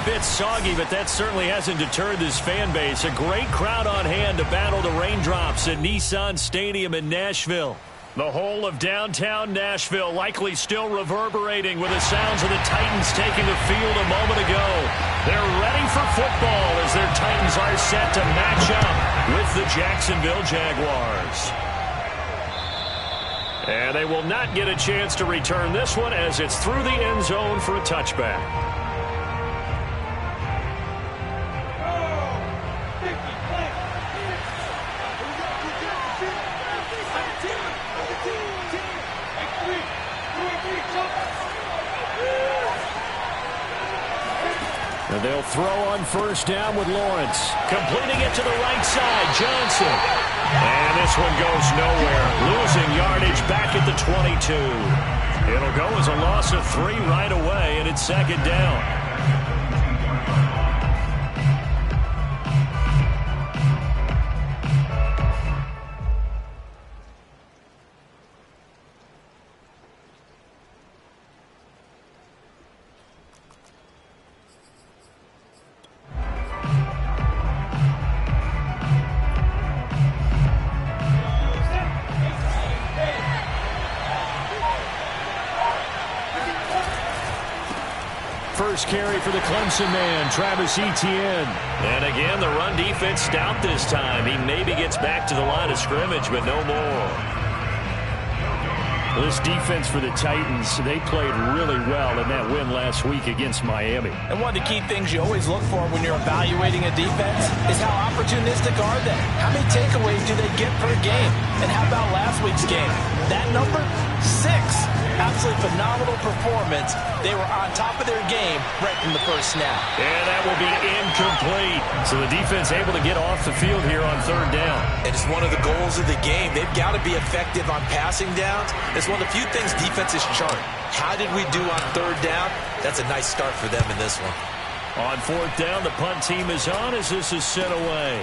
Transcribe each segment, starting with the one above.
bit soggy, but that certainly hasn't deterred this fan base. A great crowd on hand to battle the raindrops at Nissan Stadium in Nashville. The whole of downtown Nashville likely still reverberating with the sounds of the Titans taking the field a moment ago. They're ready for football as their Titans are set to match up with the Jacksonville Jaguars. And they will not get a chance to return this one as it's through the end zone for a touchback. And they'll throw on first down with Lawrence. Completing it to the right side, Johnson. And this one goes nowhere. Losing yardage back at the 22. It'll go as a loss of 3 right away, and it's second down. First carry for the Clemson man, Travis Etienne. And again, the run defense stout this time. He maybe gets back to the line of scrimmage, but no more. This defense for the Titans, they played really well in that win last week against Miami. And one of the key things you always look for when you're evaluating a defense is how opportunistic are they? How many takeaways do they get per game? And how about last week's game? That number, 6. Absolutely phenomenal performance. They were on top of their game right from the first snap. And that will be incomplete. So the defense able to get off the field here on third down. And it's one of the goals of the game. They've got to be effective on passing downs. It's one of the few things defenses chart. How did we do on third down? That's a nice start for them in this one. On fourth down, the punt team is on as this is sent away.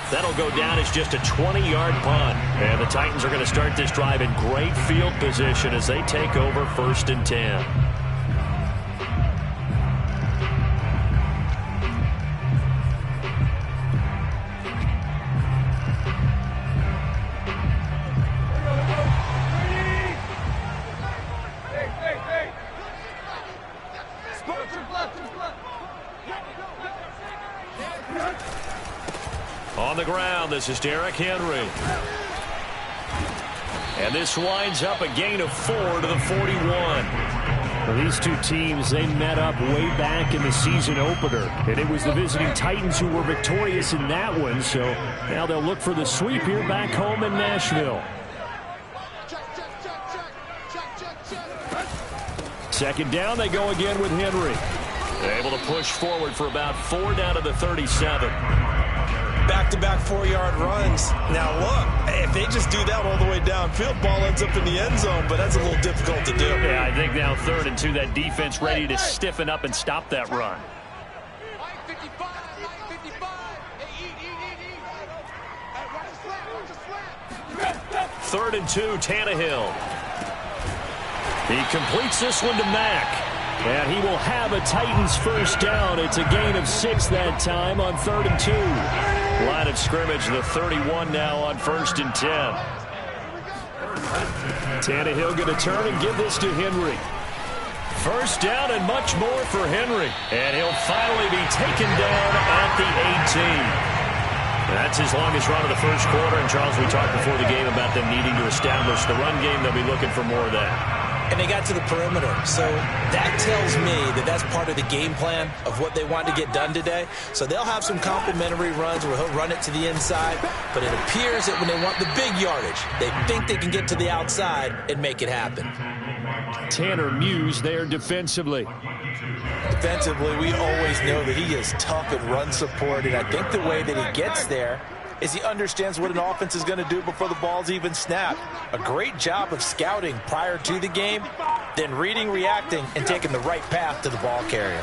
That'll go down as just a 20-yard punt. And the Titans are going to start this drive in great field position as they take over 1st and 10. On the ground, this is Derrick Henry. And this winds up a gain of 4 to the 41. Well, these two teams, they met up way back in the season opener. And it was the visiting Titans who were victorious in that one. So now they'll look for the sweep here back home in Nashville. Second down, they go again with Henry. They're able to push forward for about 4 down to the 37. Back-to-back 4-yard runs. Now, look, if they just do that all the way downfield, ball ends up in the end zone, but that's a little difficult to do. Yeah, I think now 3rd and 2, that defense ready to stiffen up and stop that run. 3rd and 2, Tannehill. He completes this one to Mack. And he will have a Titans first down. It's a gain of 6 that time on 3rd and 2. Line of scrimmage, the 31 now on 1st and 10. Tannehill going to turn and give this to Henry. First down and much more for Henry. And he'll finally be taken down at the 18. That's his longest run of the first quarter. And, Charles, we talked before the game about them needing to establish the run game. They'll be looking for more of that. And they got to the perimeter. So that tells me that that's part of the game plan of what they want to get done today. So they'll have some complimentary runs where he'll run it to the inside. But it appears that when they want the big yardage, they think they can get to the outside and make it happen. Tanner Muse there defensively. Defensively, we always know that he is tough and run support. And I think the way that he gets there is he understands what an offense is going to do before the ball's even snapped. A great job of scouting prior to the game, then reading, reacting, and taking the right path to the ball carrier.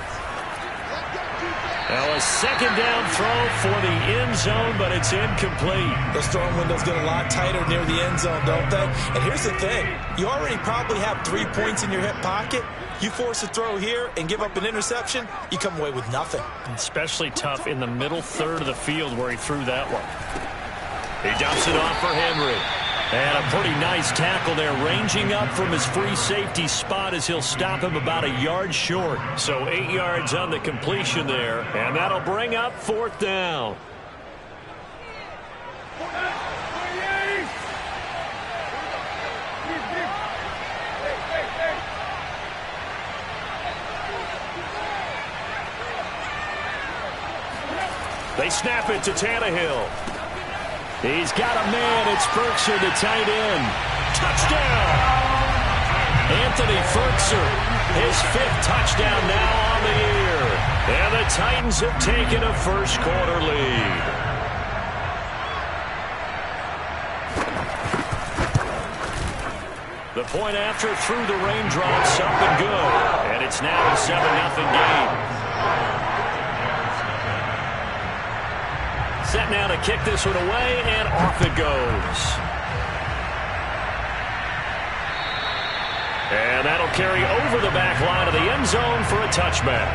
Now a second down throw for the end zone, but it's incomplete. Those throwing windows get a lot tighter near the end zone, don't they? And here's the thing. You already probably have 3 points in your hip pocket. You force a throw here and give up an interception, you come away with nothing. Especially tough in the middle third of the field where he threw that one. He dumps it off for Henry. And a pretty nice tackle there, ranging up from his free safety spot as he'll stop him about a yard short. So 8 yards on the completion there, and that'll bring up 4th down. They snap it to Tannehill. He's got a man. It's Firkser, the tight end. Touchdown! Anthony Firkser, his 5th touchdown now on the year. And the Titans have taken a first-quarter lead. The point after through the raindrops, up and good. And it's now a 7-0 game. Set now to kick this one away, and off it goes. And that'll carry over the back line of the end zone for a touchback.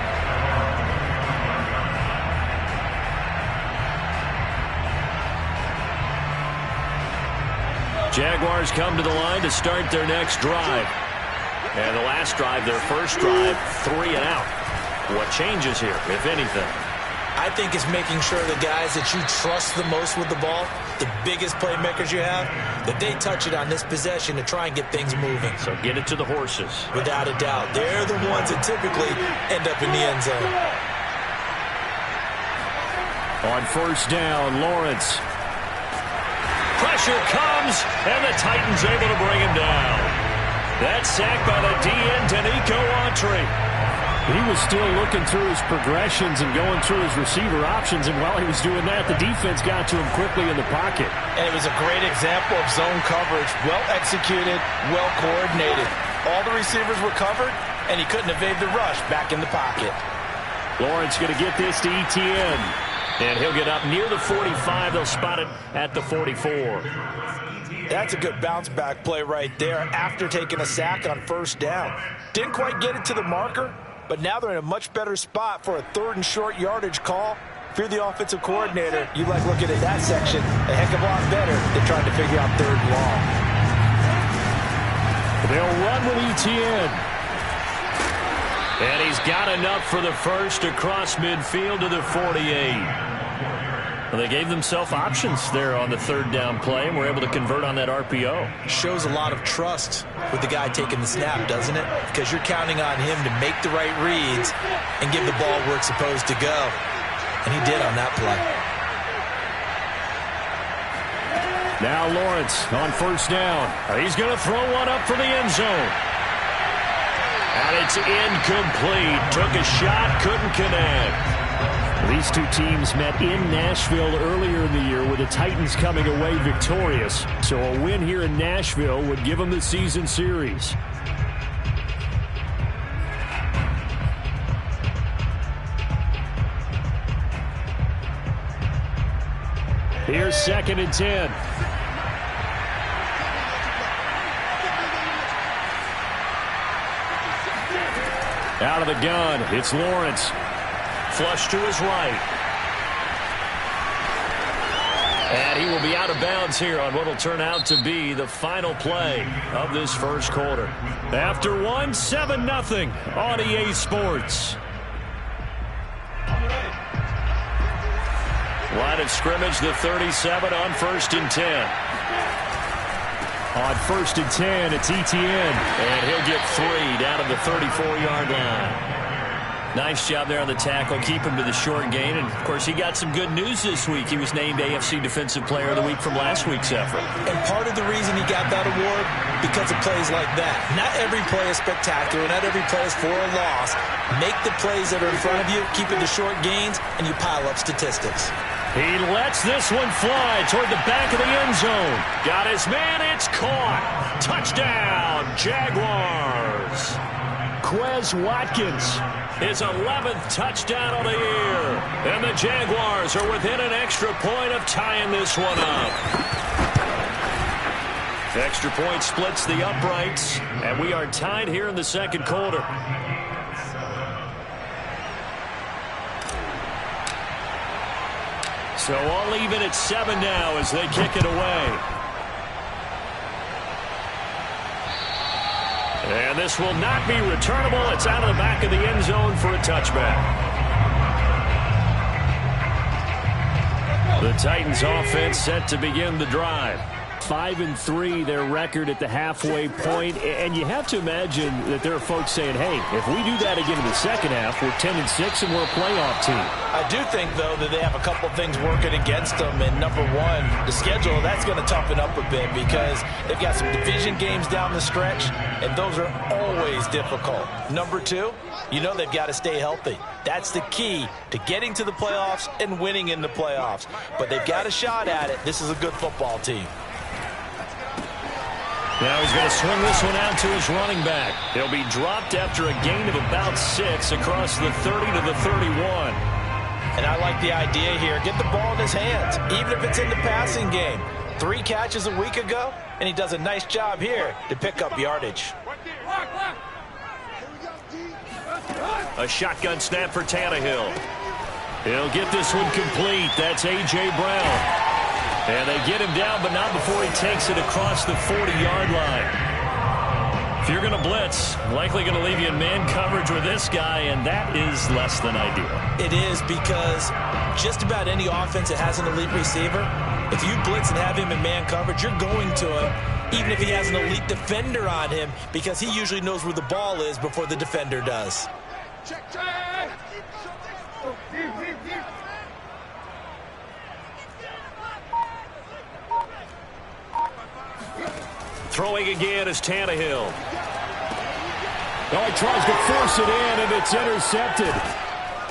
Jaguars come to the line to start their next drive. And the last drive, their first drive, 3 and out. What changes here, if anything? I think it's making sure the guys that you trust the most with the ball, the biggest playmakers you have, that they touch it on this possession to try and get things moving. So get it to the horses. Without a doubt. They're the ones that typically end up in the end zone. On first down, Lawrence. Pressure comes, and the Titans able to bring him down. That sack by the DN, Danico Autry. He was still looking through his progressions and going through his receiver options, and while he was doing that, the defense got to him quickly in the pocket. And it was a great example of zone coverage. Well executed, well coordinated. All the receivers were covered, and he couldn't evade the rush back in the pocket. Lawrence going to get this to Etienne. And he'll get up near the 45. They'll spot it at the 44. That's a good bounce-back play right there after taking a sack on first down. Didn't quite get it to the marker, but now they're in a much better spot for a 3rd and short yardage call. If you're the offensive coordinator, you like looking at that section a heck of a lot better than trying to figure out 3rd and long. They'll run with Etienne. And he's got enough for the first across midfield to the 48. Well, they gave themselves options there on the 3rd down play and were able to convert on that RPO. Shows a lot of trust with the guy taking the snap, doesn't it? Because you're counting on him to make the right reads and give the ball where it's supposed to go. And he did on that play. Now Lawrence on first down. He's going to throw one up for the end zone. And it's incomplete. Took a shot, couldn't connect. These two teams met in Nashville earlier in the year with the Titans coming away victorious. So a win here in Nashville would give them the season series. Here's 2nd and 10. Out of the gun, it's Lawrence. Flush to his right. And he will be out of bounds here on what will turn out to be the final play of this first quarter. After one, 7-0 on EA Sports. Line of scrimmage, the 37 on 1st and 10. On 1st and 10, it's Etienne. And he'll get 3 down to the 34-yard line. Nice job there on the tackle. Keep him to the short gain. And, of course, he got some good news this week. He was named AFC Defensive Player of the Week from last week's effort. And part of the reason he got that award, because of plays like that. Not every play is spectacular. Not every play is for a loss. Make the plays that are in front of you, keep it to short gains, and you pile up statistics. He lets this one fly toward the back of the end zone. Got his man. It's caught. Touchdown, Jaguars. Quez Watkins. His 11th touchdown of the year. And the Jaguars are within an extra point of tying this one up. Extra point splits the uprights, and we are tied here in the second quarter. So all even at 7 now as they kick it away. And this will not be returnable. It's out of the back of the end zone for a touchback. The Titans offense set to begin the drive. 5-3 their record at the halfway point, and you have to imagine that there are folks saying, hey, if we do that again in the second half, we're 10-6 and we're a playoff team. I do think, though, that they have a couple things working against them, and number one, the schedule, that's going to toughen up a bit because they've got some division games down the stretch, and those are always difficult. Number two, you know they've got to stay healthy. That's the key to getting to the playoffs and winning in the playoffs. But they've got a shot at it. This is a good football team. Now he's going to swing this one out to his running back. He'll be dropped after a gain of about 6 across the 30 to the 31. And I like the idea here. Get the ball in his hands, even if it's in the passing game. 3 catches a week ago, and he does a nice job here to pick up yardage. A shotgun snap for Tannehill. He'll get this one complete. That's A.J. Brown. And they get him down, but not before he takes it across the 40-yard line. If you're going to blitz, likely going to leave you in man coverage with this guy, and that is less than ideal. It is because just about any offense that has an elite receiver, if you blitz and have him in man coverage, you're going to him, even if he has an elite defender on him, because he usually knows where the ball is before the defender does. Throwing again is Tannehill. Oh, he tries to force it in, and it's intercepted.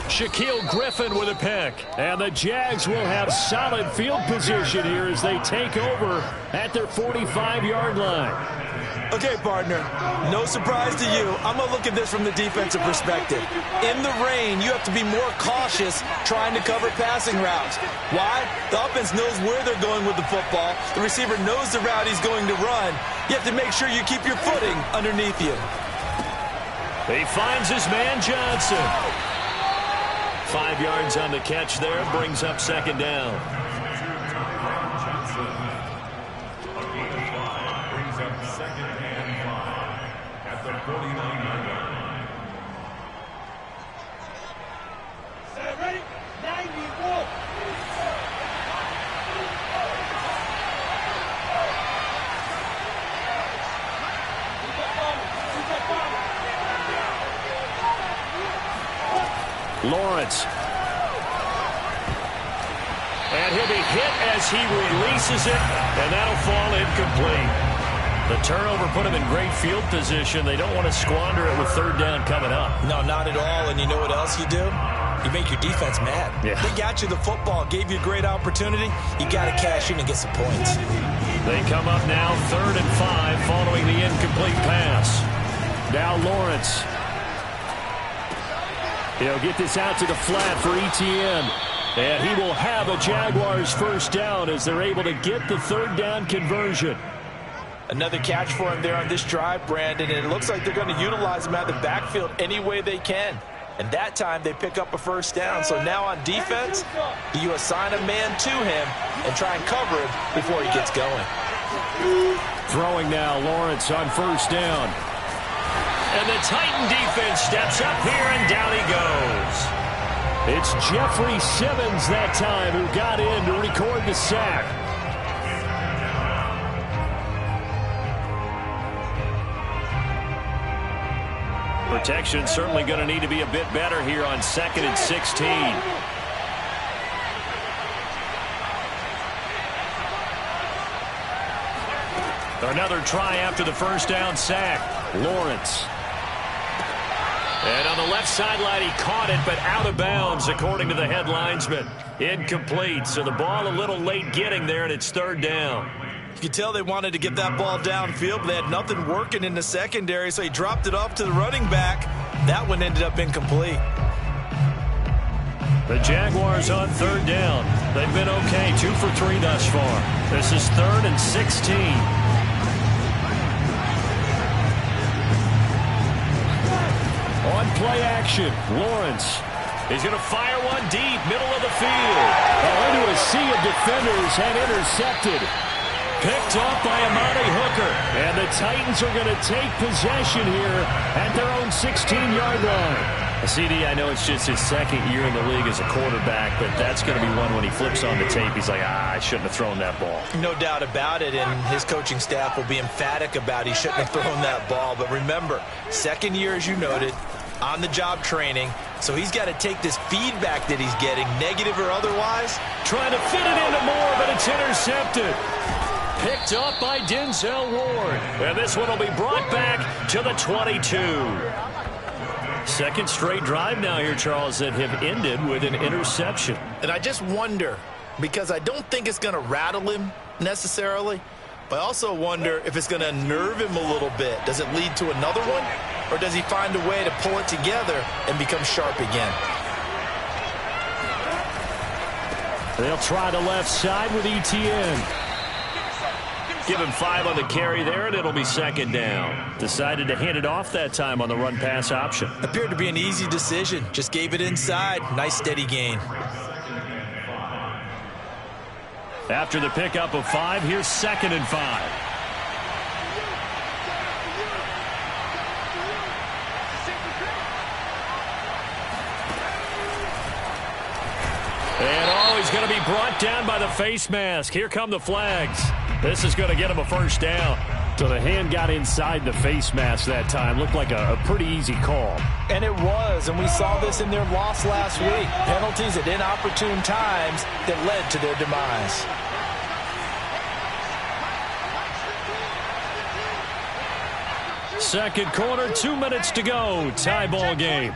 Shaquille Griffin with a pick. And the Jags will have solid field position here as they take over at their 45-yard line. Okay, partner, no surprise to you. I'm going to look at this from the defensive perspective. In the rain, you have to be more cautious trying to cover passing routes. Why? The offense knows where they're going with the football. The receiver knows the route he's going to run. You have to make sure you keep your footing underneath you. He finds his man Johnson. 5 yards on the catch there, brings up second down. Lawrence. And he'll be hit as he releases it, and that'll fall incomplete. The turnover put him in great field position. They don't want to squander it with third down coming up. No, not at all. And you know what else you do? You make your defense mad. Yeah. They got you the football, gave you a great opportunity. You got to cash in and get some points. They come up now 3rd and 5 following the incomplete pass. Now Lawrence. He'll get this out to the flat for Etienne. And he will have a Jaguars first down as they're able to get the third down conversion. Another catch for him there on this drive, Brandon, and it looks like they're going to utilize him out of the backfield any way they can. And that time they pick up a first down. So now on defense, you assign a man to him and try and cover him before he gets going. Throwing now, Lawrence on first down. And the Titan defense steps up here, and down he goes. It's Jeffrey Simmons that time who got in to record the sack. Protection certainly going to need to be a bit better here on 2nd and 16. Another try after the first down sack. Lawrence. And on the left sideline, he caught it, but out of bounds, according to the head linesman. Incomplete, so the ball a little late getting there, and it's third down. You could tell they wanted to get that ball downfield, but they had nothing working in the secondary, so he dropped it off to the running back. That one ended up incomplete. The Jaguars on third down. They've been okay, 2 for 3 thus far. This is 3rd and 16. On play action, Lawrence. He's going to fire one deep, middle of the field. Into a sea of defenders and intercepted. Picked off by Amani Hooker. And the Titans are going to take possession here at their own 16-yard line. CD, I know it's just his second year in the league as a quarterback, but that's going to be one when he flips on the tape. He's like, I shouldn't have thrown that ball. No doubt about it, and his coaching staff will be emphatic about he shouldn't have thrown that ball. But remember, second year, as you noted, on-the-job training, so he's got to take this feedback that he's getting, negative or otherwise. Trying to fit it into Moore, but it's intercepted. Picked up by Denzel Ward. And this one will be brought back to the 22. Second straight drive now here, Charles, that have ended with an interception. And I just wonder, because I don't think it's going to rattle him necessarily, but I also wonder if it's going to unnerve him a little bit. Does it lead to another one? Or does he find a way to pull it together and become sharp again? They'll try the left side with Etienne. Give him 5 on the carry there, and it'll be second down. Decided to hand it off that time on the run-pass option. Appeared to be an easy decision. Just gave it inside. Nice steady gain. After the pickup of 5, here's 2nd and 5. And he's going to be brought down by the face mask. Here come the flags. This is going to get him a first down. So the hand got inside the face mask that time. Looked like a pretty easy call. And it was, and we saw this in their loss last week. Penalties at inopportune times that led to their demise. Second quarter, 2 minutes to go. Tie ball game.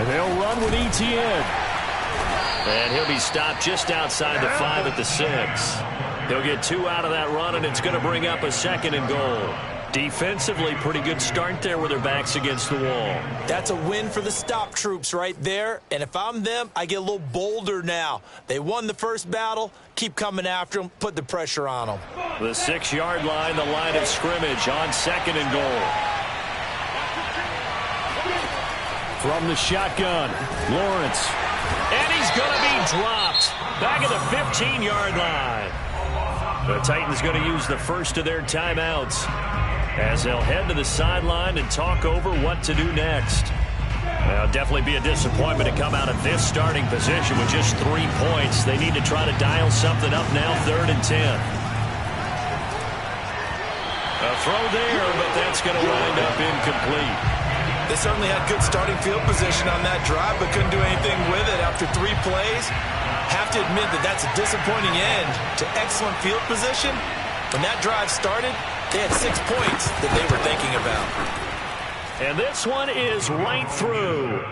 They'll run with Etienne. And he'll be stopped just outside the 5 at the 6. He'll get 2 out of that run, and it's going to bring up a 2nd and goal. Defensively, pretty good start there with their backs against the wall. That's a win for the stop troops right there. And if I'm them, I get a little bolder now. They won the first battle. Keep coming after them. Put the pressure on them. The 6-yard line, the line of scrimmage on 2nd and goal. From the shotgun, Lawrence. And he's going to be dropped. Back at the 15-yard line. The Titans going to use the first of their timeouts as they'll head to the sideline and talk over what to do next. It'll definitely be a disappointment to come out of this starting position with just 3 points. They need to try to dial something up now, 3rd and 10. A throw there, but that's going to wind up incomplete. They certainly had good starting field position on that drive, but couldn't do anything with it after 3 plays. Have to admit that that's a disappointing end to excellent field position. When that drive started, they had 6 points that they were thinking about. And this one is right through.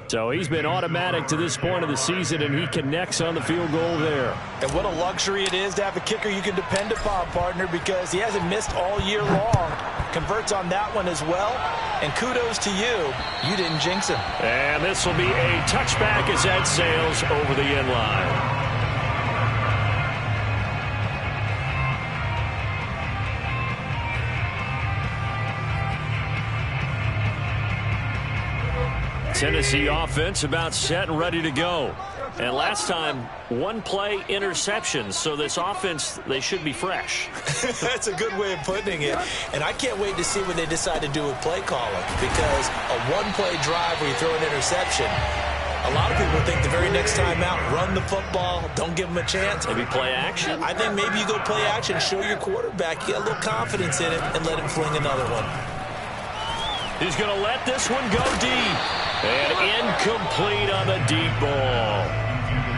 So he's been automatic to this point of the season, and he connects on the field goal there. And what a luxury it is to have a kicker you can depend upon, partner, because he hasn't missed all year long. Converts on that one as well. And kudos to you. You didn't jinx him. And this will be a touchback as that sails over the end line. Tennessee offense about set and ready to go. And last time, 1 play interception. So this offense, they should be fresh. That's a good way of putting it. And I can't wait to see what they decide to do with play calling. Because a 1-play drive where you throw an interception, A lot of people think the very next time out, run the football, don't give them a chance. Maybe play action? I think maybe you go play action, show your quarterback you got a little confidence in it, and let him fling another one. He's going to let this one go deep. And incomplete on the deep ball.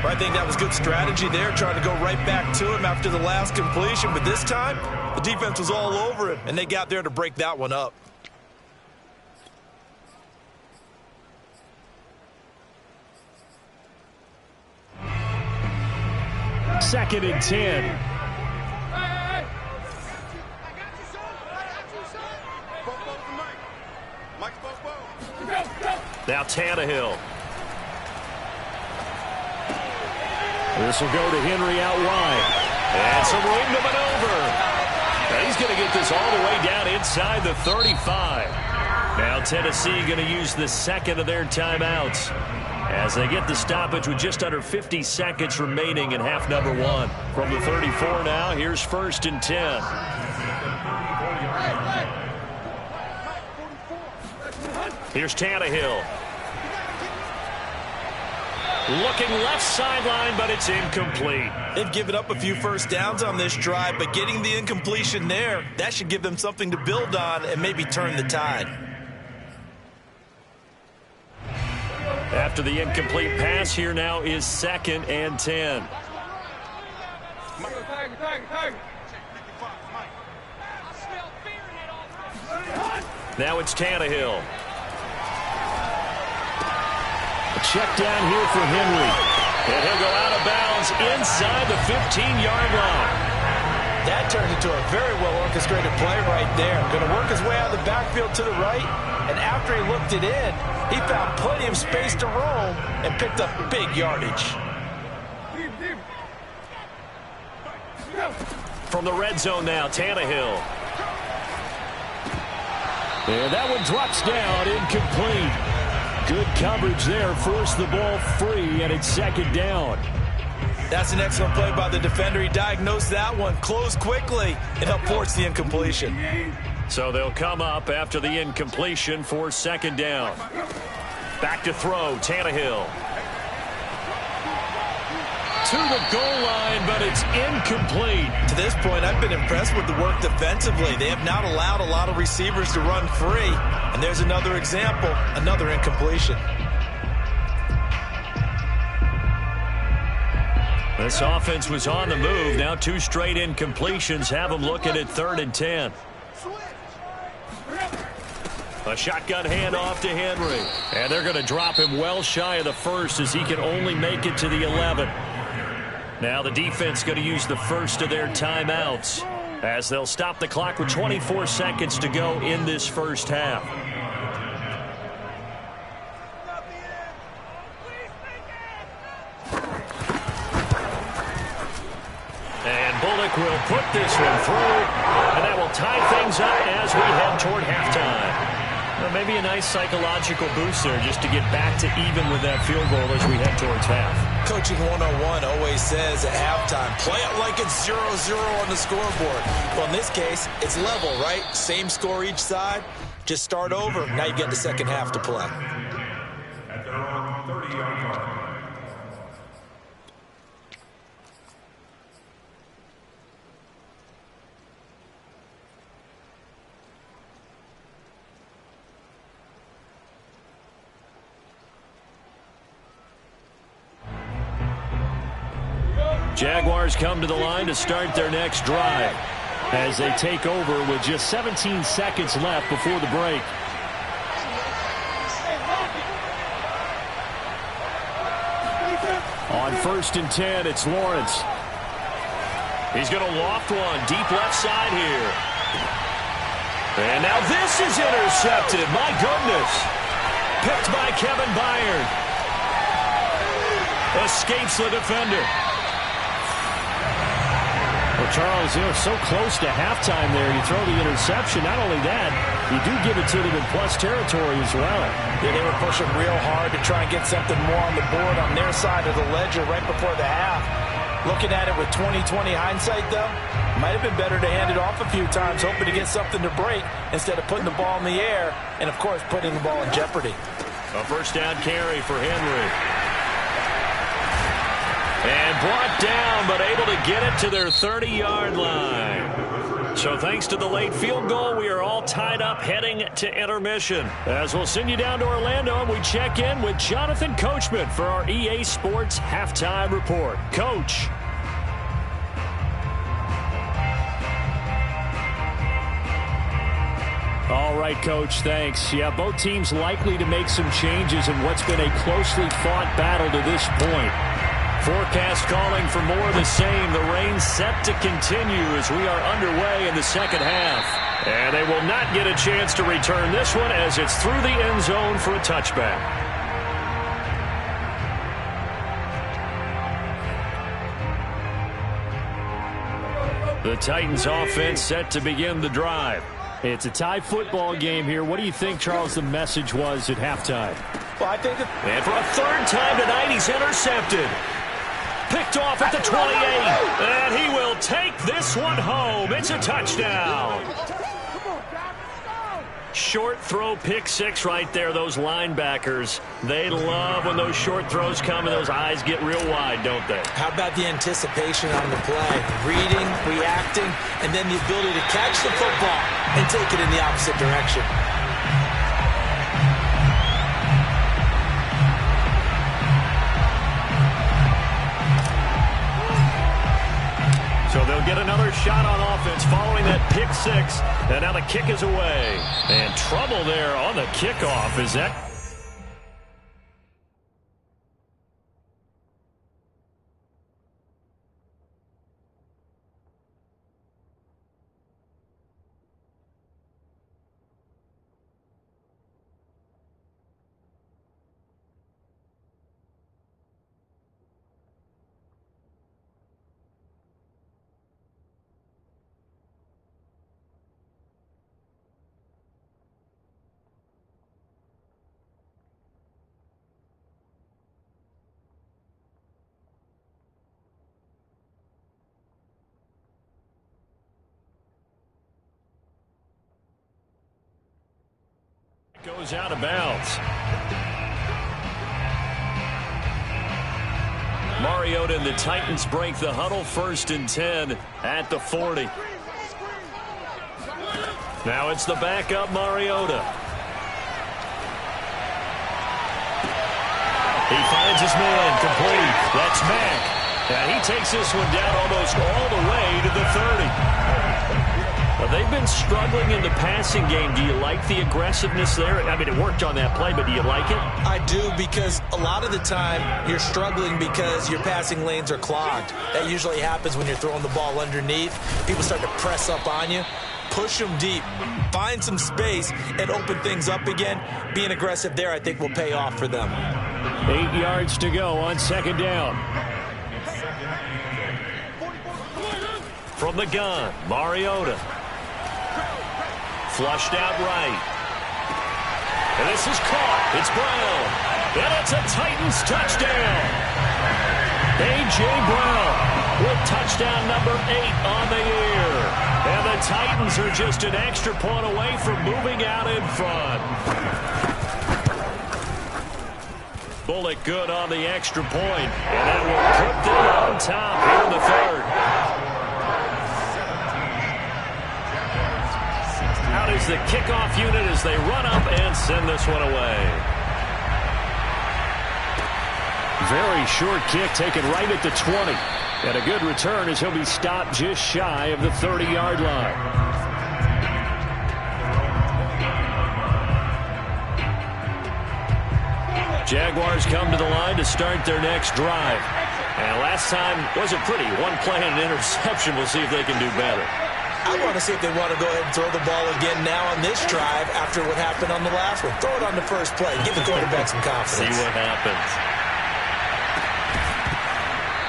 I think that was good strategy there, trying to go right back to him after the last completion. But this time, the defense was all over him, and they got there to break that one up. Second and 10. Now Tannehill. This will go to Henry out wide. And some room to maneuver. And he's going to get this all the way down inside the 35. Now Tennessee going to use the second of their timeouts as they get the stoppage with just under 50 seconds remaining in half number one. From the 34 now, here's 1st and 10. Here's Tannehill. Looking left sideline, but it's incomplete. They've given up a few first downs on this drive, but getting the incompletion there, that should give them something to build on and maybe turn the tide. After the incomplete pass, here now is 2nd and 10. Now it's Tannehill. A check down here for Henry. And he'll go out of bounds inside the 15-yard line. That turned into a very well-orchestrated play right there. Going to work his way out of the backfield to the right, and after he looked it in, he found plenty of space to roam and picked up big yardage. From the red zone now, Tannehill. And that one drops down, incomplete. Good coverage there, forced the ball free, and it's 2nd down. That's an excellent play by the defender. He diagnosed that one, closed quickly, and helped force the incompletion. So they'll come up after the incompletion for 2nd down. Back to throw, Tannehill. To the goal line, but it's incomplete. To this point, I've been impressed with the work defensively. They have not allowed a lot of receivers to run free. And there's another example, another incompletion. This offense was on the move. Now 2 straight incompletions have them looking at 3rd and 10. A shotgun handoff to Henry. And they're going to drop him well shy of the 1st as he can only make it to the 11. Now the defense going to use the first of their timeouts as they'll stop the clock with 24 seconds to go in this first half. And Bullock will put this one through, and that will tie things up as we head toward halftime. Well, maybe a nice psychological boost there just to get back to even with that field goal as we head towards half. Coaching 101 always says at halftime, play it like it's 0-0 on the scoreboard. Well, in this case, it's level, right? Same score each side. Just start over. Now you get the second half to play. At their own 30-yard line. Jaguars come to the line to start their next drive as they take over with just 17 seconds left before the break. On 1st and 10, it's Lawrence. He's going to loft one deep left side here. And now this is intercepted. My goodness. Picked by Kevin Byard. Escapes the defender. Well, Charles, they're so close to halftime there. You throw the interception. Not only that, you do give it to them in plus territory as well. Yeah, they were pushing real hard to try and get something more on the board on their side of the ledger right before the half. Looking at it with 20/20 hindsight, though, might have been better to hand it off a few times, hoping to get something to break instead of putting the ball in the air and, of course, putting the ball in jeopardy. A first down carry for Henry. And brought down, but able to get it to their 30-yard line. So thanks to the late field goal, we are all tied up heading to intermission. As we'll send you down to Orlando, and we check in with Jonathan Coachman for our EA Sports Halftime Report. Coach. All right, Coach, thanks. Yeah, both teams likely to make some changes in what's been a closely fought battle to this point. Forecast calling for more of the same. The rain set to continue as we are underway in the second half. And they will not get a chance to return this one as it's through the end zone for a touchback. The Titans offense set to begin the drive. It's a tie football game here. What do you think, Charles, the message was at halftime? Well, I think and for a third time tonight, he's intercepted. Picked off at the 28. And he will take this one home. It's a touchdown. Short throw, pick six right there. Those linebackers, they love when those short throws come and those eyes get real wide, don't they? How about the anticipation on the play? Reading, reacting, and then the ability to catch the football and take it in the opposite direction. So they'll get another shot on offense following that pick six. And now the kick is away. And trouble there on the kickoff. Is that... goes out of bounds. Mariota and the Titans break the huddle, 1st and 10 at the 40. Now it's the backup Mariota. He finds his man complete. That's Mack. And he takes this one down almost all the way to the 30. They've been struggling in the passing game. Do you like the aggressiveness there? I mean, it worked on that play, but do you like it? I do, because a lot of the time you're struggling because your passing lanes are clogged. That usually happens when you're throwing the ball underneath. People start to press up on you. Push them deep. Find some space and open things up again. Being aggressive there, I think, will pay off for them. 8 yards to go on 2nd down. From the gun, Mariota. Flushed out right. And this is caught. It's Brown. And it's a Titans touchdown. A.J. Brown with touchdown number 8 on the year. And the Titans are just an extra point away from moving out in front. Bullock good on the extra point. And that will put them on top here in the 3rd. Out is the kickoff unit as they run up and send this one away. Very short kick taken right at the 20. And a good return as he'll be stopped just shy of the 30-yard line. Jaguars come to the line to start their next drive. And last time wasn't pretty. One play and an interception. We'll see if they can do better. I want to see if they want to go ahead and throw the ball again now on this drive after what happened on the last one. Throw it on the first play. Give the quarterback some confidence. See what happens.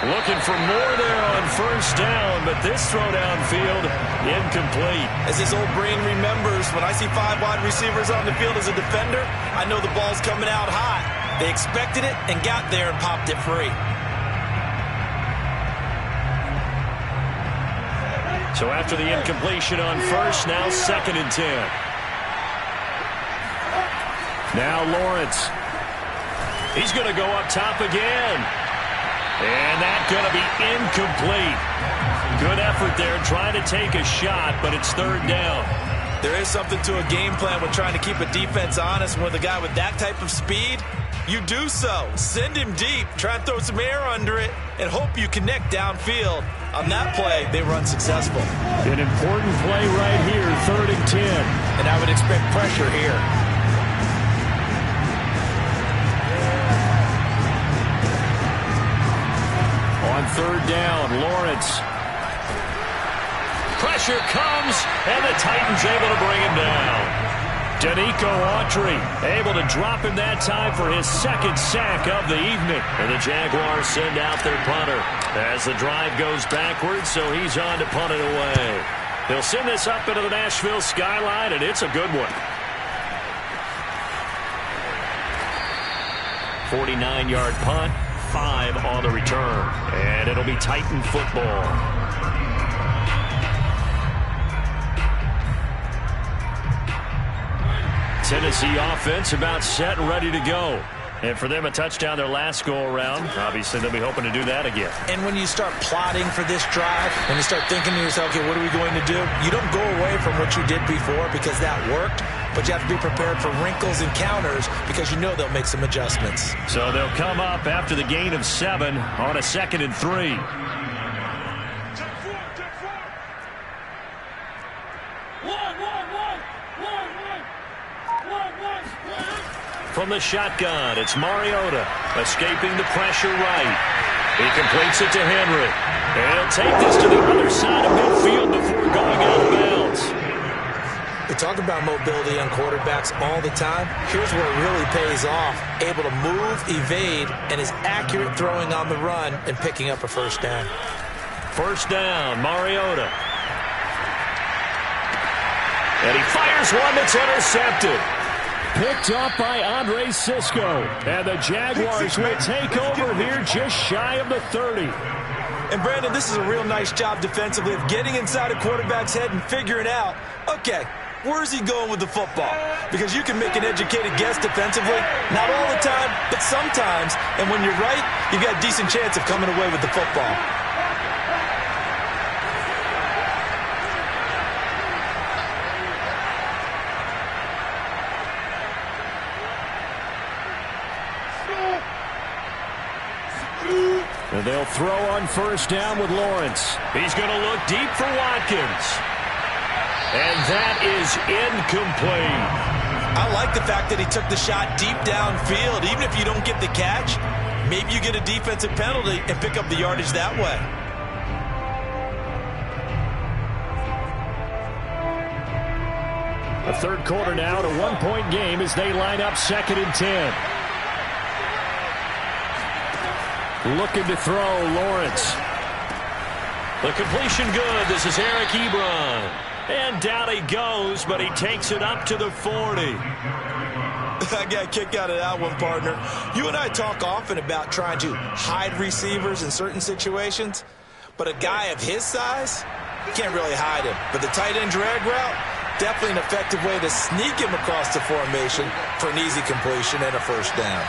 Looking for more there on 1st down, but this throw downfield incomplete. As his old brain remembers, when I see 5 wide receivers on the field as a defender, I know the ball's coming out hot. They expected it and got there and popped it free. So after the incompletion on 1st, now 2nd and 10. Now Lawrence He's going to go up top again. And that's going to be incomplete. Good effort there trying to take a shot, but it's third down. There is something to a game plan with trying to keep a defense honest. With a guy with that type of speed, you do so. Send him deep, try and throw some air under it, and hope you connect downfield. On that play, they run successful. An important play right here, 3rd and 10. And I would expect pressure here. On 3rd down, Lawrence. Pressure comes, and the Titans able to bring him down. Danico Autry able to drop him that time for his 2nd sack of the evening. And the Jaguars send out their punter as the drive goes backwards, so he's on to punt it away. They'll send this up into the Nashville skyline, and it's a good one. 49-yard punt, 5 on the return. And it'll be Titan football. Tennessee offense about set and ready to go. And for them, a touchdown their last go-around. Obviously, they'll be hoping to do that again. And when you start plotting for this drive, when you start thinking to yourself, okay, what are we going to do? You don't go away from what you did before because that worked, but you have to be prepared for wrinkles and counters because you know they'll make some adjustments. So they'll come up after the gain of 7 on a 2nd and 3. From the shotgun, it's Mariota escaping the pressure right. He completes it to Henry. And he'll take this to the other side of midfield before going out of bounds. We talk about mobility on quarterbacks all the time. Here's where it really pays off. Able to move, evade, and is accurate throwing on the run and picking up a 1st down. 1st down, Mariota. And he fires one that's intercepted. Picked up by Andre Cisco. And the Jaguars will take over here just shy of the 30. And, Brandon, this is a real nice job defensively of getting inside a quarterback's head and figuring out, okay, where's he going with the football? Because you can make an educated guess defensively. Not all the time, but sometimes. And when you're right, you've got a decent chance of coming away with the football. And they'll throw on 1st down with Lawrence. He's going to look deep for Watkins. And that is incomplete. I like the fact that he took the shot deep downfield. Even if you don't get the catch, maybe you get a defensive penalty and pick up the yardage that way. A 3rd quarter now, a 1-point game as they line up 2nd and 10. Looking to throw, Lawrence. The completion good. This is Eric Ebron. And down he goes, but he takes it up to the 40. I got a kick out of that one, partner. You and I talk often about trying to hide receivers in certain situations, but a guy of his size, you can't really hide him. But the tight end drag route, definitely an effective way to sneak him across the formation for an easy completion and a 1st down.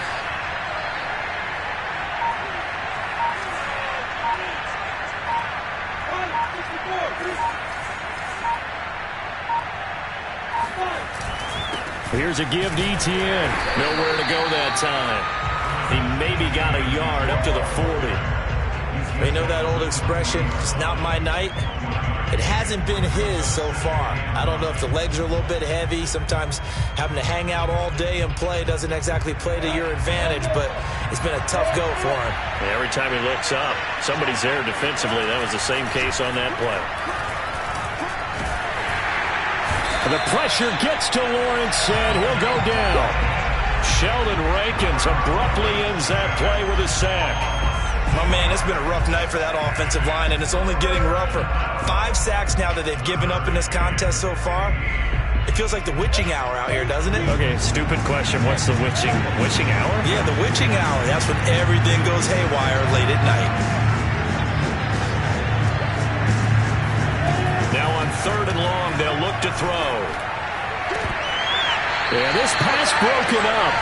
Here's a give to Etienne. Nowhere to go that time. He maybe got a yard up to the 40. You know that old expression, it's not my night? It hasn't been his so far. I don't know if the legs are a little bit heavy. Sometimes having to hang out all day and play doesn't exactly play to your advantage, but it's been a tough go for him. Every time he looks up, somebody's there defensively. That was the same case on that play. The pressure gets to Lawrence, and he'll go down. Sheldon Rankins abruptly ends that play with a sack. My man, it's been a rough night for that offensive line, and it's only getting rougher. 5 sacks now that they've given up in this contest so far. It feels like the witching hour out here, doesn't it? Okay, stupid question. What's the witching hour? Yeah, the witching hour. That's when everything goes haywire late at night. Now on 3rd and long, they'll look to throw. And this pass broken up.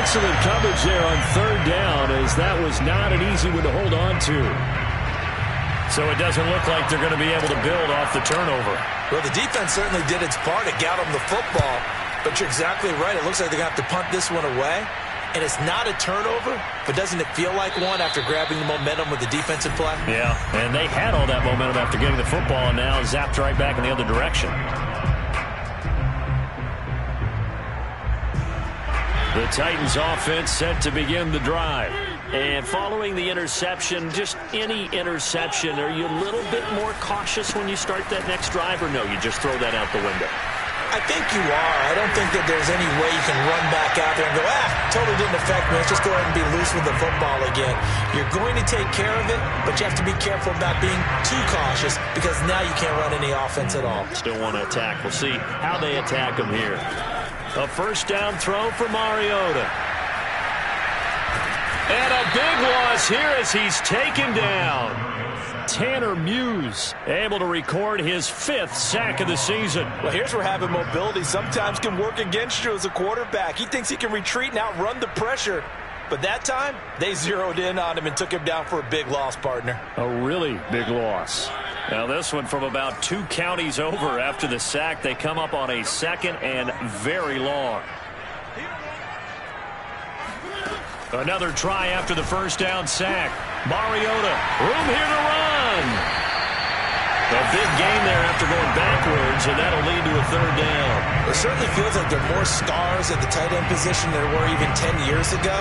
Excellent coverage there on third down, as that was not an easy one to hold on to. So it doesn't look like they're going to be able to build off the turnover. Well, the defense certainly did its part. It got them the football. But you're exactly right. It looks like they're going to have to punt this one away. And it's not a turnover, but doesn't it feel like one after grabbing the momentum with the defensive play? Yeah, and they had all that momentum after getting the football, and now zapped right back in the other direction. The Titans offense set to begin the drive. And following the interception, just any interception, are you a little bit more cautious when you start that next drive, or no, you just throw that out the window? I think you are. I don't think that there's any way you can run back out there and go, totally didn't affect me. Let's just go ahead and be loose with the football again. You're going to take care of it, but you have to be careful about being too cautious, because now you can't run any offense at all. Still want to attack. We'll see how they attack them here. A first down throw for Mariota. And a big loss here as he's taken down. Tanner Muse able to record his 5th sack of the season. Well, here's where having mobility sometimes can work against you as a quarterback. He thinks he can retreat and outrun the pressure. But that time, they zeroed in on him and took him down for a big loss, partner. A really big loss. Now this one from about 2 counties over after the sack. They come up on a 2nd and very long. Another try after the first down sack. Mariota, room here to run. A big gain there after going backwards, and that'll lead to a 3rd down. It certainly feels like there are more stars at the tight end position than there were even 10 years ago.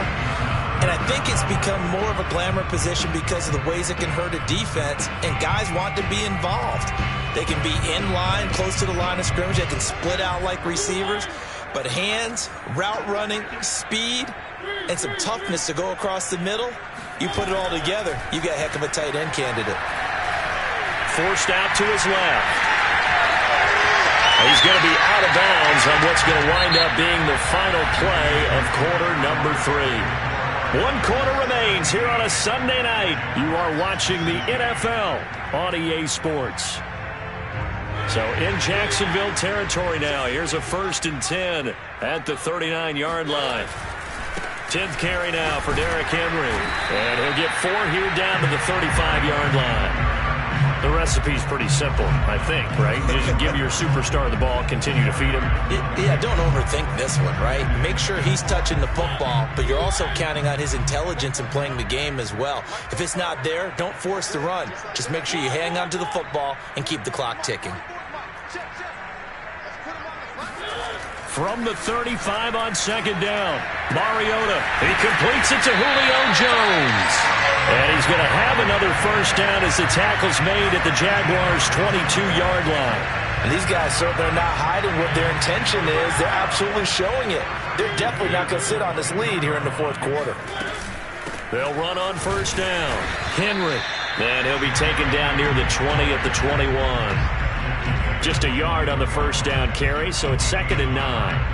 And I think it's become more of a glamour position because of the ways it can hurt a defense, and guys want to be involved. They can be in line, close to the line of scrimmage. They can split out like receivers. But hands, route running, speed, and some toughness to go across the middle, you put it all together, you got a heck of a tight end candidate. Forced out to his left. He's going to be out of bounds on what's going to wind up being the final play of quarter number 3. 1 quarter remains here on a Sunday night. You are watching the NFL on EA Sports. So in Jacksonville territory now. Here's a 1st and 10 at the 39-yard line. 10th carry now for Derrick Henry. And he'll get 4 here down to the 35-yard line. The recipe's pretty simple, I think, right? Just give your superstar the ball, continue to feed him. Yeah, don't overthink this one, right? Make sure he's touching the football, but you're also counting on his intelligence in playing the game as well. If it's not there, don't force the run. Just make sure you hang on to the football and keep the clock ticking. From the 35 on 2nd down, Mariota, he completes it to Julio Jones. And he's going to have another first down as the tackle's made at the Jaguars' 22-yard line. And these guys certainly are not hiding what their intention is. They're absolutely showing it. They're definitely not going to sit on this lead here in the 4th quarter. They'll run on first down. Henry. And he'll be taken down near the 20 at the 21. Just a yard on the first down carry, so it's 2nd and 9.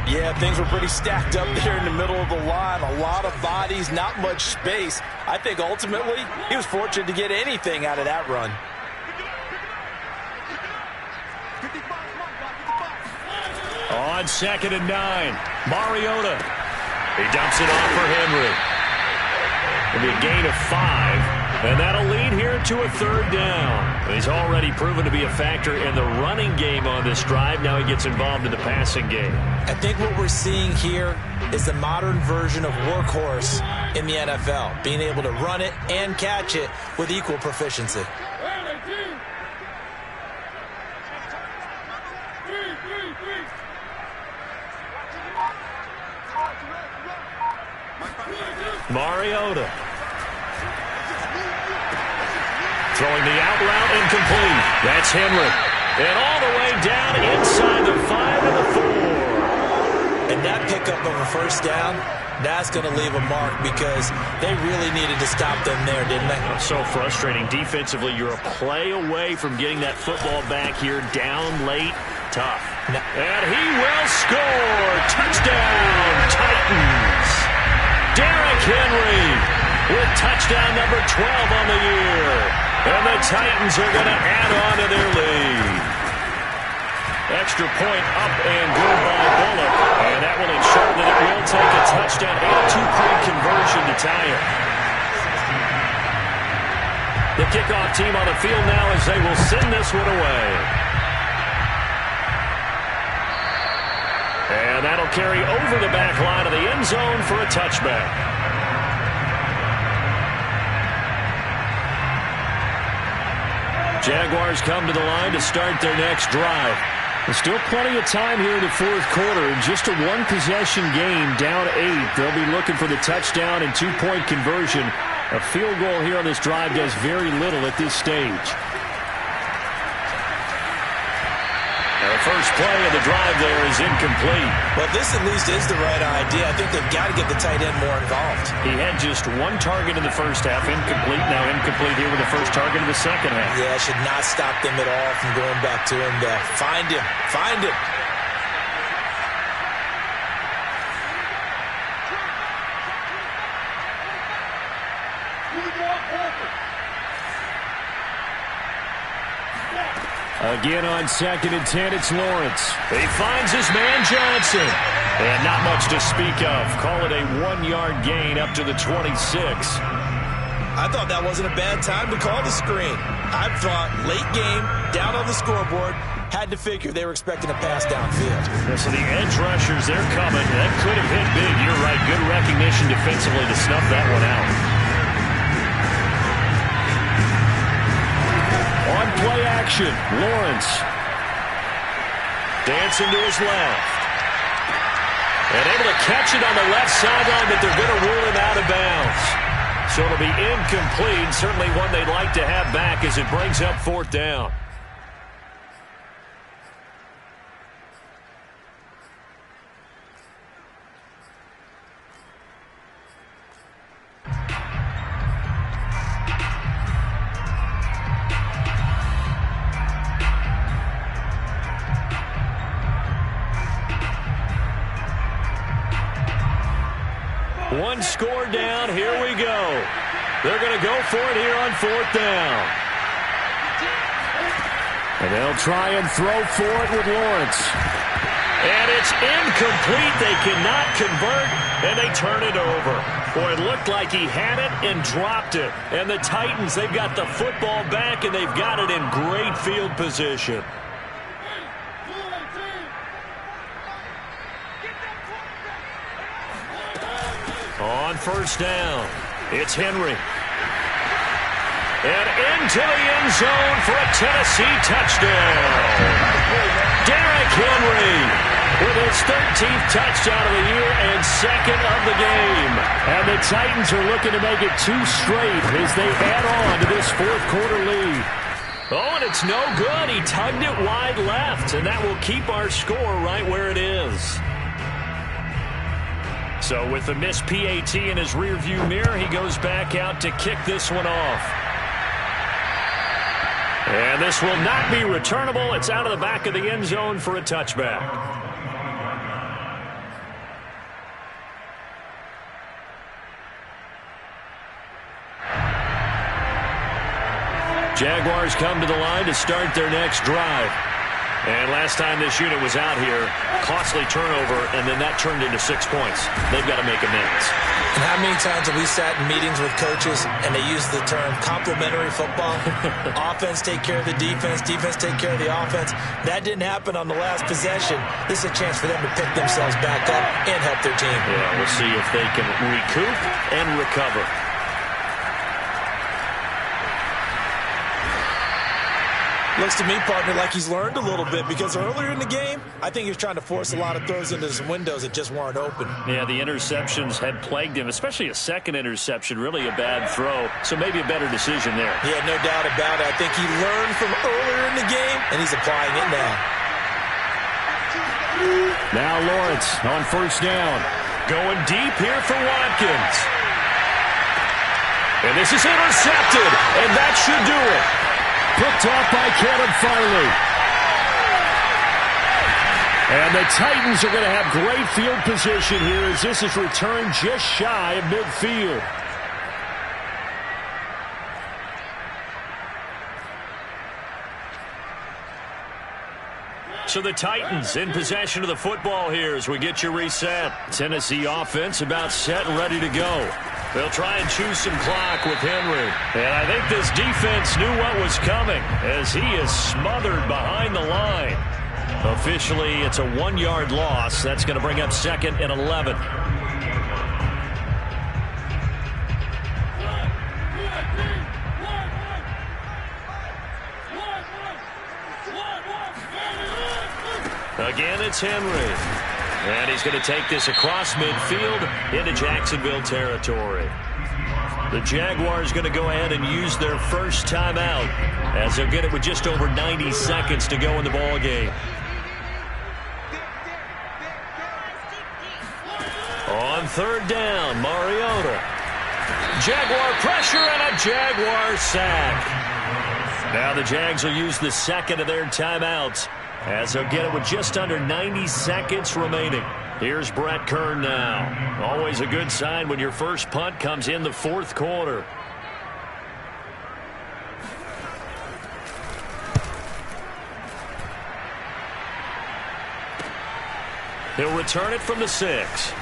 Yeah, things were pretty stacked up there in the middle of the line. A lot of bodies, not much space. I think ultimately he was fortunate to get anything out of that run. On 2nd and 9, Mariota. He dumps it off for Henry. It'll be a gain of 5. And that'll lead here to a 3rd down. He's already proven to be a factor in the running game on this drive. Now he gets involved in the passing game. I think what we're seeing here is the modern version of workhorse in the NFL, being able to run it and catch it with equal proficiency. Mariota. Throwing the out route incomplete. That's Henry. And all the way down inside the 5 and the 4. And that pickup of a first down, that's going to leave a mark because they really needed to stop them there, didn't they? So frustrating. Defensively, you're a play away from getting that football back here down late. Tough. And he will score. Touchdown, Titans. Derrick Henry with touchdown number 12 on the year. And the Titans are going to add on to their lead. Extra point up and good by Bullock. And that will ensure that it will take a touchdown and a two-point conversion to tie it. The kickoff team on the field now as they will send this one away. And that'll carry over the back line of the end zone for a touchback. Jaguars come to the line to start their next drive. There's still plenty of time here in the fourth quarter. In just a one-possession game, down 8. They'll be looking for the touchdown and two-point conversion. A field goal here on this drive does very little at this stage. The first play of the drive there is incomplete. Well, this at least is the right idea. I think they've got to get the tight end more involved. He had just one target in the first half, incomplete. Now incomplete here with the first target of the second half. Yeah, it should not stop them at all from going back to him. Find him. Find him. Again on 2nd and 10, it's Lawrence. He finds his man Johnson. And not much to speak of. Call it a 1-yard gain up to the 26. I thought that wasn't a bad time to call the screen. I thought late game, down on the scoreboard, had to figure they were expecting a pass downfield. Yeah, so the edge rushers, they're coming. That could have hit big. You're right. Good recognition defensively to snuff that one out. On play action, Lawrence. Dancing to his left. And able to catch it on the left sideline, but they're going to rule him out of bounds. So it'll be incomplete. Certainly one they'd like to have back as it brings up 4th down. One score down. Here we go. They're going to go for it here on 4th down. And they'll try and throw for it with Lawrence. And it's incomplete. They cannot convert, and they turn it over. Boy, it looked like he had it and dropped it. And the Titans, they've got the football back, and they've got it in great field position. On 1st down, it's Henry. And into the end zone for a Tennessee touchdown. Derrick Henry with his 13th touchdown of the year and 2nd of the game. And the Titans are looking to make it 2 straight as they add on to this 4th quarter lead. Oh, and it's no good. He tugged it wide left, and that will keep our score right where it is. So with the missed PAT in his rearview mirror, he goes back out to kick this one off. And this will not be returnable. It's out of the back of the end zone for a touchback. Jaguars come to the line to start their next drive. And last time this unit was out here, costly turnover, and then that turned into 6 points. They've got to make amends. And how many times have we sat in meetings with coaches and they use the term complementary football? Offense take care of the defense, defense take care of the offense. That didn't happen on the last possession. This is a chance for them to pick themselves back up and help their team. Yeah, we'll see if they can recoup and recover. Looks to me, partner, like he's learned a little bit because earlier in the game, I think he was trying to force a lot of throws into some windows that just weren't open. Yeah, the interceptions had plagued him, especially a second interception, really a bad throw. So maybe a better decision there. Yeah, no doubt about it. I think he learned from earlier in the game, and he's applying it now. Now Lawrence on 1st down. Going deep here for Watkins. And this is intercepted, and that should do it. Picked off by Caleb Farley. And the Titans are going to have great field position here as this is returned just shy of midfield. So the Titans in possession of the football here as we get you reset. Tennessee offense about set and ready to go. They'll try and choose some clock with Henry. And I think this defense knew what was coming as he is smothered behind the line. Officially, it's a 1-yard loss. That's going to bring up 2nd and 11. Again, it's Henry. And he's going to take this across midfield into Jacksonville territory. The Jaguars going to go ahead and use their first timeout as they'll get it with just over 90 seconds to go in the ball game. On 3rd down, Mariota. Jaguar pressure and a Jaguar sack. Now the Jags will use the second of their timeouts as they'll get it with just under 90 seconds remaining. Here's Brett Kern now. Always a good sign when your first punt comes in the 4th quarter. He'll return it from the 6.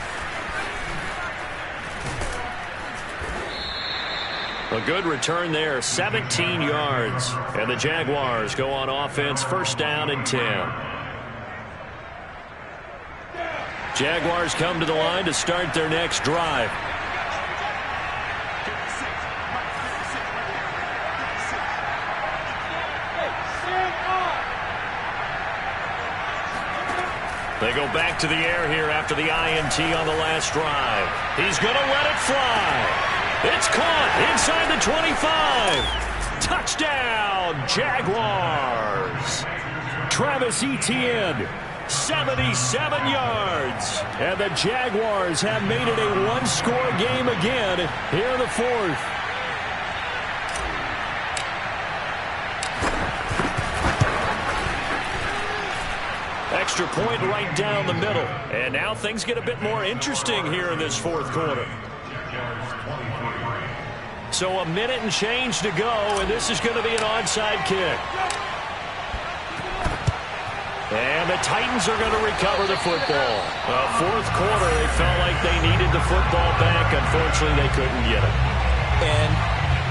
A good return there, 17 yards. And the Jaguars go on offense, 1st down and 10. Jaguars come to the line to start their next drive. They go back to the air here after the INT on the last drive. He's going to let it fly. It's caught inside the 25. Touchdown, Jaguars. Travis Etienne, 77 yards. And the Jaguars have made it a one-score game again here in the 4th. Extra point right down the middle. And now things get a bit more interesting here in this 4th quarter. So a minute and change to go, and this is going to be an onside kick. And the Titans are going to recover the football. 4th quarter, they felt like they needed the football back. Unfortunately, they couldn't get it. And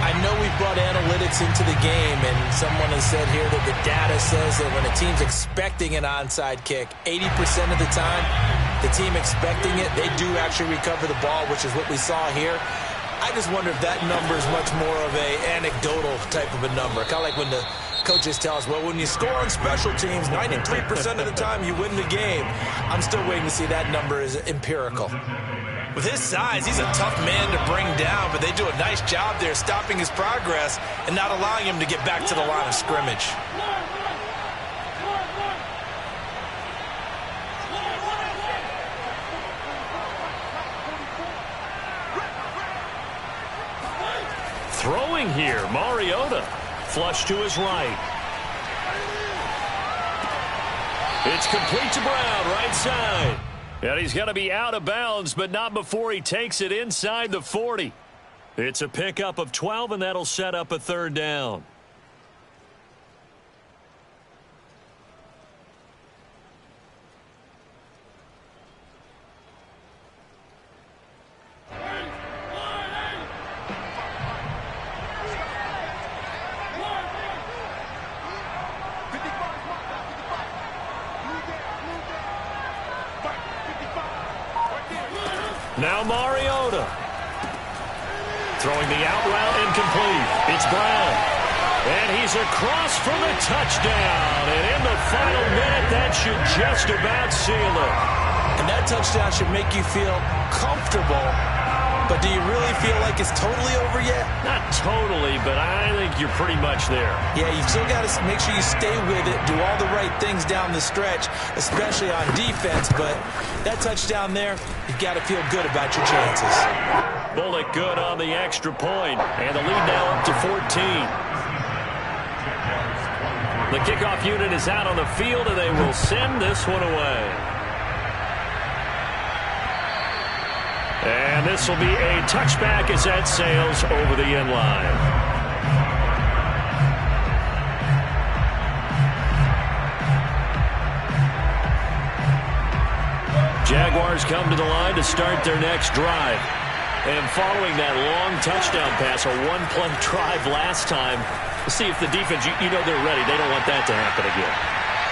I know we've brought analytics into the game, and someone has said here that the data says that when a team's expecting an onside kick, 80% of the time, the team expecting it, they do actually recover the ball, which is what we saw here. I just wonder if that number is much more of a anecdotal type of a number. Kind of like when the coaches tell us, well, when you score on special teams, 93% of the time you win the game. I'm still waiting to see that number is empirical. With his size, he's a tough man to bring down, but they do a nice job there stopping his progress and not allowing him to get back to the line of scrimmage. Throwing here, Mariota. Flush to his right. It's complete to Brown, right side. And he's going to be out of bounds, but not before he takes it inside the 40. It's a pickup of 12, and that'll set up a 3rd down. Now Mariota. Throwing the out route incomplete. It's Brown. And he's across for the touchdown. And in the final minute, that should just about seal it. And that touchdown should make you feel comfortable. But do you really feel like it's totally over yet? Not totally, but I think you're pretty much there. Yeah, you've still got to make sure you stay with it, do all the right things down the stretch, especially on defense. But that touchdown there, you've got to feel good about your chances. Bullock good on the extra point, and the lead now up to 14. The kickoff unit is out on the field, and they will send this one away. And this will be a touchback as that sails over the end line. Jaguars come to the line to start their next drive. And following that long touchdown pass, a one-play drive last time, see if the defense, you know they're ready. They don't want that to happen again.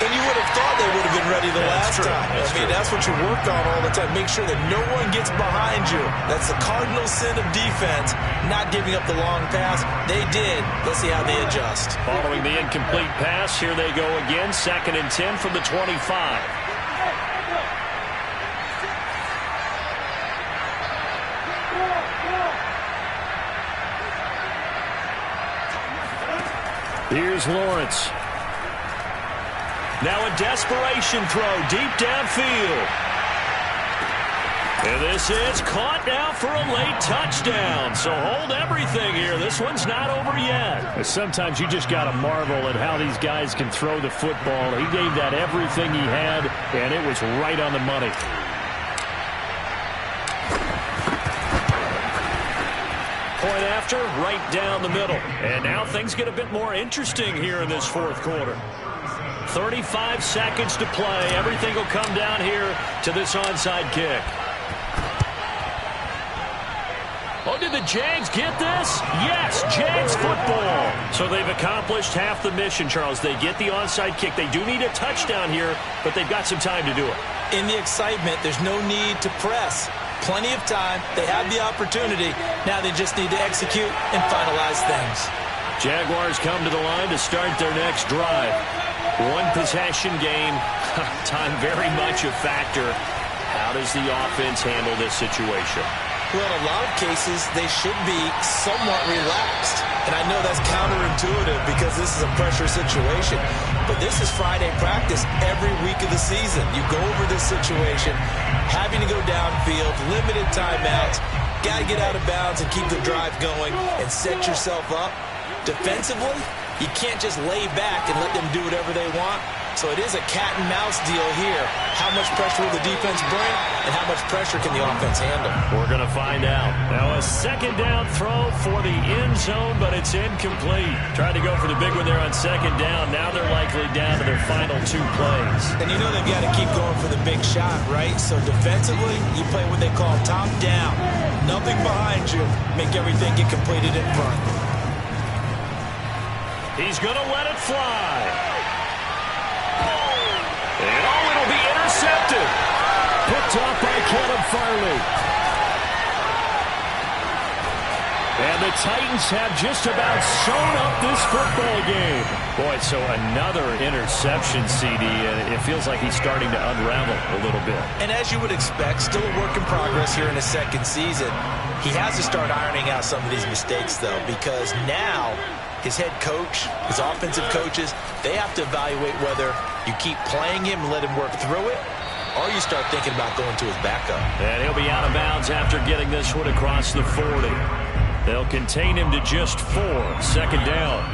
And you would have thought they would have been ready the last time. That's what you work on all the time. Make sure that no one gets behind you. That's the cardinal sin of defense, not giving up the long pass. They did. Let's see how they adjust. Following the incomplete pass, here they go again. 2nd and 10 from the 25. Here's Lawrence. Now a desperation throw deep downfield. And this is caught now for a late touchdown. So hold everything here. This one's not over yet. Sometimes you just got to marvel at how these guys can throw the football. He gave that everything he had, and it was right on the money. Point after, right down the middle. And now things get a bit more interesting here in this 4th quarter. 35 seconds to play. Everything will come down here to this onside kick. Oh, did the Jags get this? Yes, Jags football. So they've accomplished half the mission, Charles. They get the onside kick. They do need a touchdown here, but they've got some time to do it. In the excitement, there's no need to press. Plenty of time. They have the opportunity. Now they just need to execute and finalize things. Jaguars come to the line to start their next drive. One possession game. Time very much a factor. How does the offense handle this situation? Well, in a lot of cases, they should be somewhat relaxed. And I know that's counterintuitive because this is a pressure situation. But this is Friday practice every week of the season. You go over this situation, having to go downfield, limited timeouts, got to get out of bounds and keep the drive going and set yourself up. Defensively, you can't just lay back and let them do whatever they want. So it is a cat-and-mouse deal here. How much pressure will the defense bring, and how much pressure can the offense handle? We're going to find out. Now a 2nd down throw for the end zone, but it's incomplete. Tried to go for the big one there on 2nd down. Now they're likely down to their final 2 plays. And you know they've got to keep going for the big shot, right? So defensively, you play what they call top down. Nothing behind you. Make everything get completed in front. He's going to let it fly. And it'll be intercepted. Picked off by Caleb Farley. And the Titans have just about sewn up this football game. Boy, so another interception, CD, and it feels like he's starting to unravel a little bit. And as you would expect, still a work in progress here in his 2nd season. He has to start ironing out some of these mistakes, though, because now his head coach, his offensive coaches, they have to evaluate whether you keep playing him and let him work through it, or you start thinking about going to his backup. And he'll be out of bounds after getting this one across the 40. They'll contain him to just 4. 2nd down.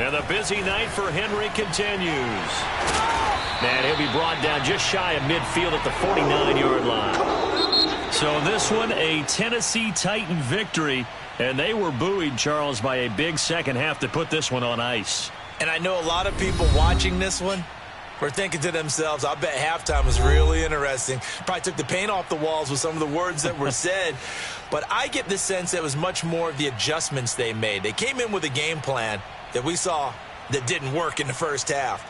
And the busy night for Henry continues. And he'll be brought down just shy of midfield at the 49-yard line. So this one, a Tennessee Titan victory. And they were buoyed, Charles, by a big second half to put this one on ice. And I know a lot of people watching this one were thinking to themselves, I bet halftime was really interesting. Probably took the paint off the walls with some of the words that were said. But I get the sense that it was much more of the adjustments they made. They came in with a game plan that we saw that didn't work in the first half.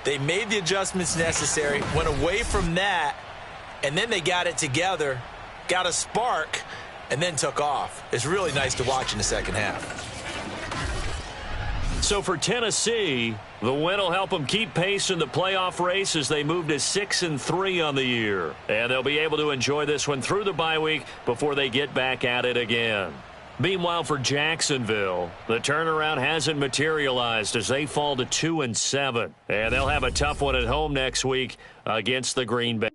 They made the adjustments necessary, went away from that, and then they got it together, got a spark, and then took off. It's really nice to watch in the second half. So for Tennessee, the win will help them keep pace in the playoff race as they move to 6-3 on the year. And they'll be able to enjoy this one through the bye week before they get back at it again. Meanwhile, for Jacksonville, the turnaround hasn't materialized as they fall to 2-7. And they'll have a tough one at home next week against the Green Bay.